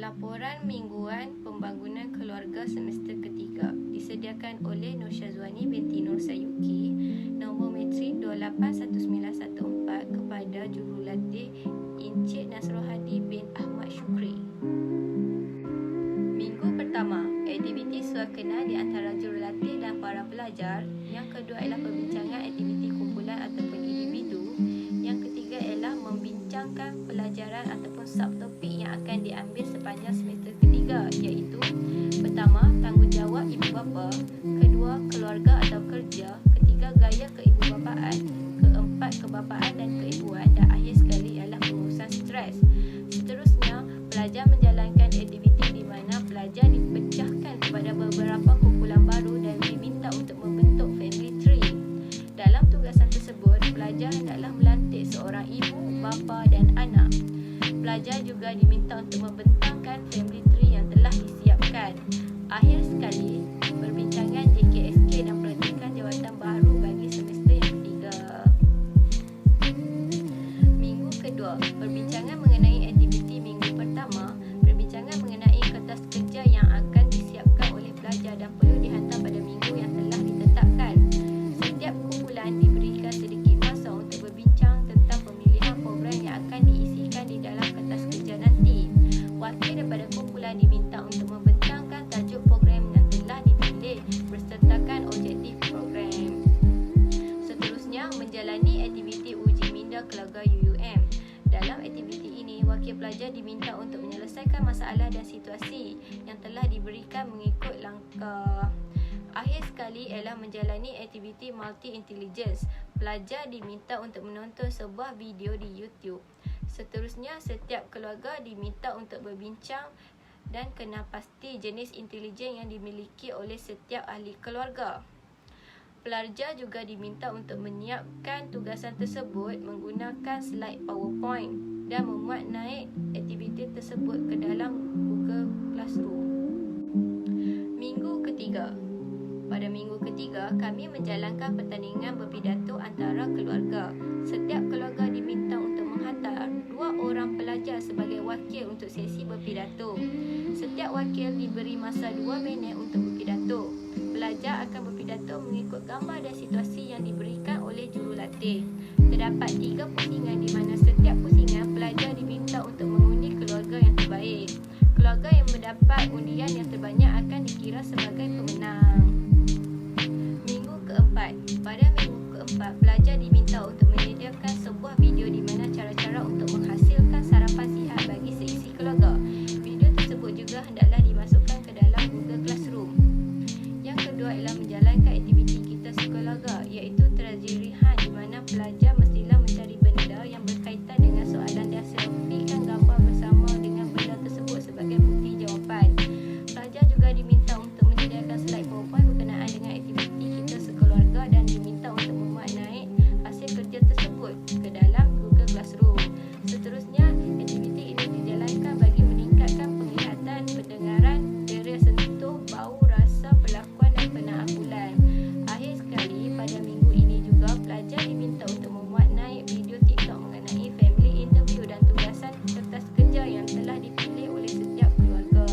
Laporan Mingguan Pembangunan Keluarga Semester Ketiga disediakan oleh Nur Syazwani binti Nur Sayuki, nombor metrik 281914 kepada Jurulatih Encik Nasrul Hadi bin Ahmad Syukri. Minggu pertama, aktiviti suakenal di antara jurulatih dan para pelajar. Yang kedua ialah perbincangan aktiviti kumpulan ataupun individu. Yang ketiga ialah membincangkan pelajaran ataupun subtopik yang akan diambil sepanjang semester ketiga, iaitu pertama, tanggungjawab ibu bapa, kedua, keluarga atau kerja, ketiga, gaya keibubapaan, keempat, kebapaan dan keibuan, dan akhir sekali ialah pengurusan stres. Seterusnya, pelajar menjalankan aktiviti di mana pelajar dipecahkan kepada beberapa kumpulan baru dan diminta untuk membentuk family tree. Dalam tugasan tersebut, pelajar hendaklah melantik seorang ibu, bapa dan anak. Pelajar juga diminta untuk membentangkan family tree yang telah disiapkan. Akhir sekali, perbincangan JKSK dan pelantikan jawatan baru bagi semester yang ketiga. Minggu kedua, perbincangan mengenai aktiviti minggu pertama. Perbincangan mengenai kertas kerja yang akan disiapkan oleh pelajar dan perlu dihantar pada minggu yang telah ditetapkan. Setiap kumpulan diberikan sedikit masa untuk berbincang tentang pemilihan program yang akan diisikan di dalam kertas kerja nanti. Wakil daripada kumpulan diminta untuk membentangkan tajuk program yang telah dipilih bersertakan objektif program. Seterusnya, menjalani aktiviti uji minda keluarga UUM. Dalam aktiviti ini, wakil pelajar diminta untuk menyelesaikan masalah dan situasi yang telah diberikan mengikut langkah. Akhir sekali ialah menjalani aktiviti multi-intelligence. Pelajar diminta untuk menonton sebuah video di YouTube. Seterusnya, setiap keluarga diminta untuk berbincang dan kenal pasti jenis intelijen yang dimiliki oleh setiap ahli keluarga. Pelajar juga diminta untuk menyiapkan tugasan tersebut menggunakan slide PowerPoint dan memuat naik aktiviti tersebut ke dalam Google Classroom. Minggu ketiga. Pada minggu ketiga, kami menjalankan pertandingan berpidato antara keluarga. Setiap keluarga diminta untuk menghantar 2 orang pelajar sebagai wakil untuk sesi berpidato. Setiap wakil diberi masa 2 minit untuk berpidato. Pelajar akan berpidato mengikut gambar dan situasi yang diberikan oleh jurulatih. Terdapat 3 pusingan di mana setiap pusingan pelajar diminta untuk mengundi keluarga yang terbaik. Keluarga yang mendapat undian yang terbanyak akan dikira sebagai pemenang. Minggu keempat. Pada minggu keempat, pelajar diminta untuk menyediakan sebuah video di mana cara-cara untuk menghasilkan sarapan sihat bagi seisi keluarga. Video tersebut juga hendaklah dimasukkan ke dalam Google Classroom. Yang kedua ialah menjalankan aktiviti kita sekeluarga, iaitu terazihan di mana pelajar mestilah mencari benda yang berkaitan dengan soalan dan selfiekan gambar bersama dengan benda tersebut sebagai bukti jawapan. Pelajar juga diminta untuk menyediakan slide PowerPoint berkenaan dengan aktiviti kita sekeluarga dan diminta untuk memuat naik hasil kerja tersebut ke dalam Google Classroom. Seterusnya, aktiviti ini dijalankan bagi meningkatkan penglihatan, pendengaran, daya sentuh, bau, rasa, perlakuan dan penakbulan. Akhir sekali, pada minggu ini juga pelajar diminta untuk memuat naik video TikTok mengenai family interview dan tugasan kertas kerja yang telah dipilih oleh setiap keluarga.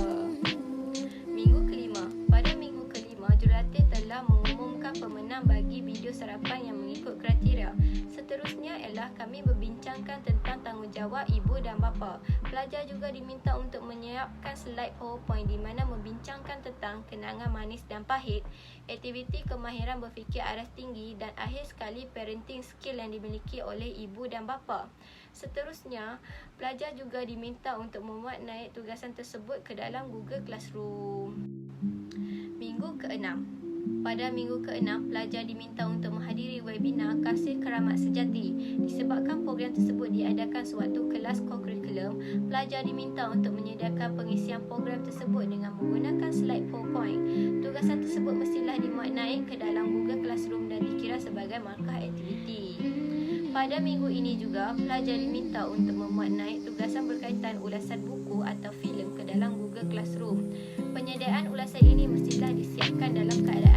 Minggu kelima. Pada minggu kelima, jurulatih telah mengumumkan pemenang bagi video sarapan yang mengikut kriteria. Seterusnya ialah kami berbincangkan tentang tanggungjawab ibu dan bapa. Pelajar juga diminta untuk menyiapkan slide PowerPoint di mana membincangkan tentang kenangan manis dan pahit, aktiviti kemahiran berfikir aras tinggi dan akhir sekali parenting skill yang dimiliki oleh ibu dan bapa. Seterusnya, pelajar juga diminta untuk memuat naik tugasan tersebut ke dalam Google Classroom. Minggu keenam. Pada minggu keenam, pelajar diminta untuk menghadiri webinar Kasih Keramat Sejati. Disebabkan program tersebut diadakan sewaktu kelas kokurikulum, pelajar diminta untuk menyediakan pengisian program tersebut dengan menggunakan slide PowerPoint. Tugasan tersebut mestilah dimuat naik ke dalam Google Classroom dan dikira sebagai markah aktiviti. Pada minggu ini juga, pelajar diminta untuk memuat naik tugasan berkaitan ulasan buku atau filem ke dalam Google Classroom. Penyediaan ulasan ini mestilah disiapkan dalam keadaan